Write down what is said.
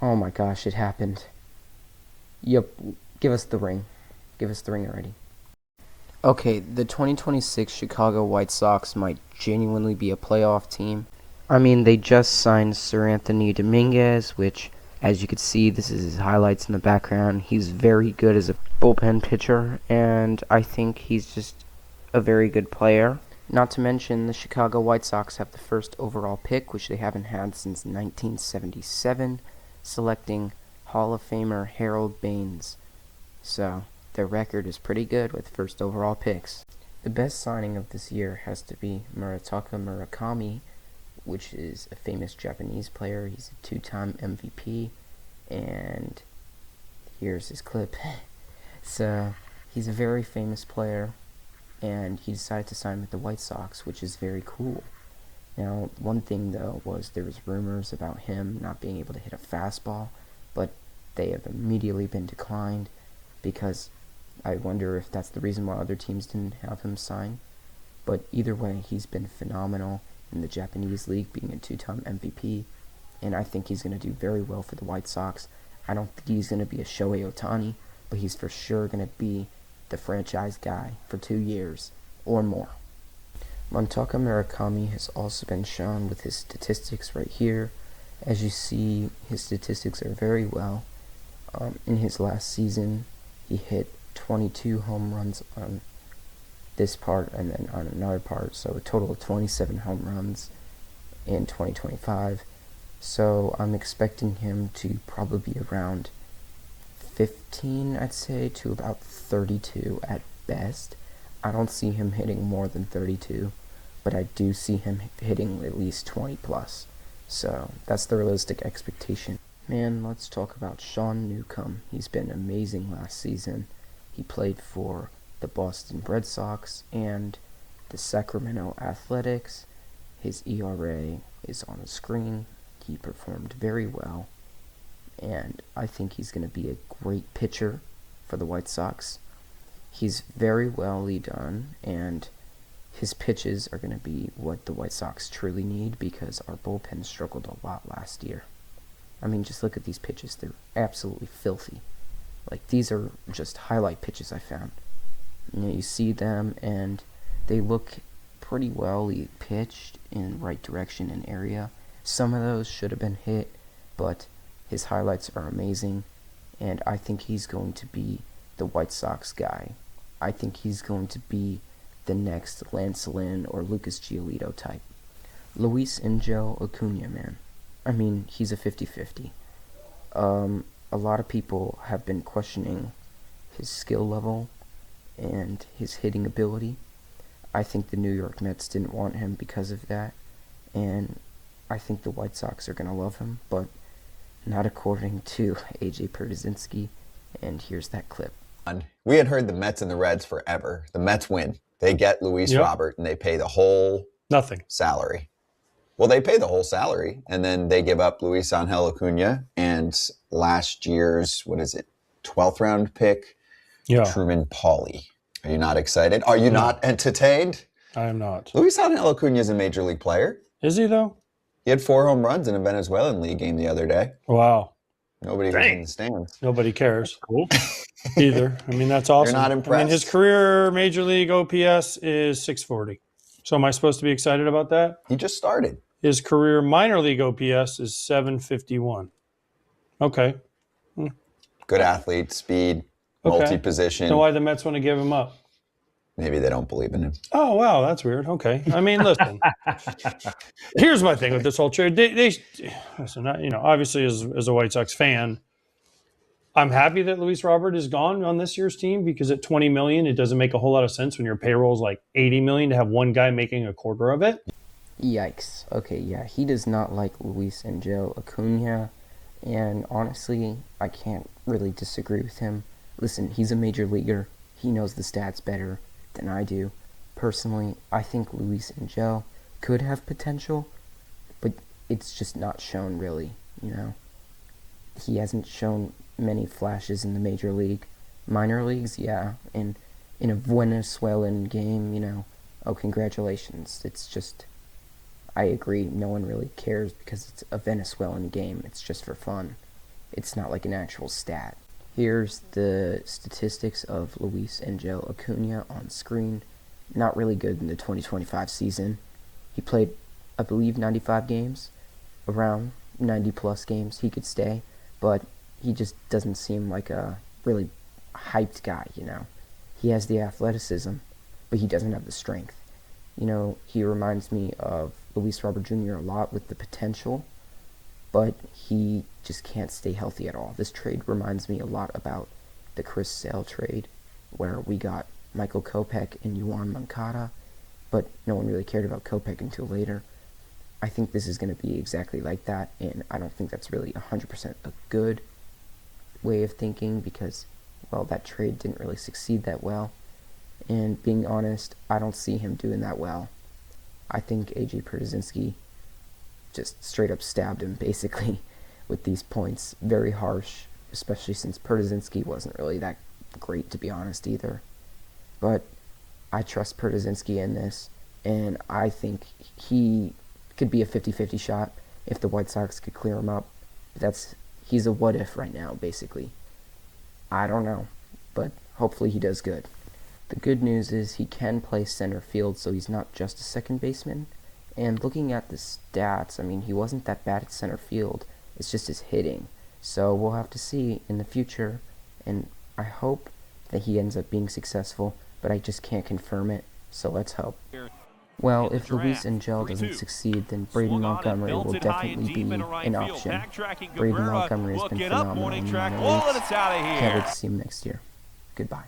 Oh my gosh, it happened. Yep, give us the ring. Give us the ring already. Okay, the 2026 Chicago White Sox might genuinely be a playoff team. I mean, they just signed Sir Anthony Dominguez, which, as you can see, this is his highlights in the background. He's very good as a bullpen pitcher, and I think he's just a very good player. Not to mention, the Chicago White Sox have the first overall pick, which they haven't had since 1977, selecting Hall of Famer Harold Baines. So, their record is pretty good with first overall picks. The best signing of this year has to be Murataka Murakami, which is a famous Japanese player. He's a two-time MVP, and here's his clip. So, he's a very famous player, and he decided to sign with the White Sox, which is very cool. Now, one thing, though, was there was rumors about him not being able to hit a fastball, but they have immediately been declined because I wonder if that's the reason why other teams didn't have him sign. But either way, he's been phenomenal in the Japanese League, being a two-time MVP, and I think he's going to do very well for the White Sox. I don't think he's going to be a Shohei Ohtani, but he's for sure going to be the franchise guy for 2 years or more. Montaka Murakami has also been shown with his statistics right here. As you see, his statistics are very well. In his last season, he hit 22 home runs on this part and then on another part, so a total of 27 home runs in 2025. So I'm expecting him to probably be around 15, I'd say, to about 32 at best. I don't see him hitting more than 32, but I do see him hitting at least 20 plus. So that's the realistic expectation. Man, let's talk about Sean Newcomb. He's been amazing last season. He played for the Boston Red Sox and the Sacramento Athletics. His ERA is on the screen. He performed very well, and I think he's going to be a great pitcher for the White Sox. He's very well done, and his pitches are going to be what the White Sox truly need because our bullpen struggled a lot last year. I mean, just look at these pitches. They're absolutely filthy. Like, these are just highlight pitches I found. You see them, and they look pretty well pitched in the right direction and area. Some of those should have been hit, but his highlights are amazing, and I think he's going to be the White Sox guy. I think he's going to be the next Lance Lynn or Lucas Giolito type. Luis Angel Acuna, man. I mean, he's a 50-50. A lot of people have been questioning his skill level and his hitting ability. I think the New York Mets didn't want him because of that, and I think the White Sox are going to love him, but not according to AJ Perdizinski, and here's that clip. We had heard the Mets and the Reds forever. The Mets win. They get Luis Robert, and they pay the whole salary. Well, they pay the whole salary, and then they give up Luis Angel Acuna and last year's, 12th round pick, Truman Pauly. Are you not excited? Are you not entertained? I am not. Luis Angel Acuna is a major league player. Is he, though? He had 4 home runs in a Venezuelan league game the other day. Wow. Nobody was in the stands. Nobody cares. Cool. Either. I mean, that's awesome. You're not impressed? I mean, his career major league OPS is 640. So am I supposed to be excited about that? He just started. His career minor league OPS is 751. Okay. Good athlete, speed, multi-position. So why the Mets want to give him up? Maybe they don't believe in him. Oh, wow. That's weird. Okay. I mean, listen. Here's my thing with this whole trade. Listen, obviously as a White Sox fan, I'm happy that Luis Robert is gone on this year's team because at $20 million, it doesn't make a whole lot of sense when your payroll is like $80 million to have one guy making a quarter of it. Yikes. Okay, yeah, he does not like Luis Angel Acuna, and honestly, I can't really disagree with him. Listen, he's a major leaguer. He knows the stats better than I do. Personally, I think Luis Angel could have potential, but it's just not shown really, He hasn't shown many flashes in the major league. Minor leagues, yeah, and in a Venezuelan game, congratulations. It's just, I agree, no one really cares because it's a Venezuelan game. It's just for fun. It's not like an actual stat. Here's the statistics of Luis Angel Acuna on screen. Not really good in the 2025 season. He played, I believe, 95 games. Around 90 plus games he could stay, but he just doesn't seem like a really hyped guy, you know. He has the athleticism, but he doesn't have the strength. You know, he reminds me of Luis Robert Jr. a lot with the potential, but he just can't stay healthy at all. This trade reminds me a lot about the Chris Sale trade, where we got Michael Kopech and Yoan Moncada, but no one really cared about Kopech until later. I think this is going to be exactly like that, and I don't think that's really 100% a good way of thinking because, well, that trade didn't really succeed that well. And being honest, I don't see him doing that well. I think A.J. Przynski just straight up stabbed him, basically, with these points. Very harsh, especially since Przynski wasn't really that great, to be honest, either. But I trust Przynski in this, and I think he could be a 50-50 shot if the White Sox could clear him up. He's a what if right now, basically. I don't know, but hopefully he does good. The good news is he can play center field, so he's not just a second baseman. And looking at the stats, I mean, he wasn't that bad at center field. It's just his hitting. So we'll have to see in the future, and I hope that he ends up being successful, but I just can't confirm it, so let's hope. Well, if Luis Angel doesn't succeed, then Braden Montgomery will definitely be an option. Braden Montgomery has been phenomenal in the minor leagues. Can't wait to see him next year. Goodbye.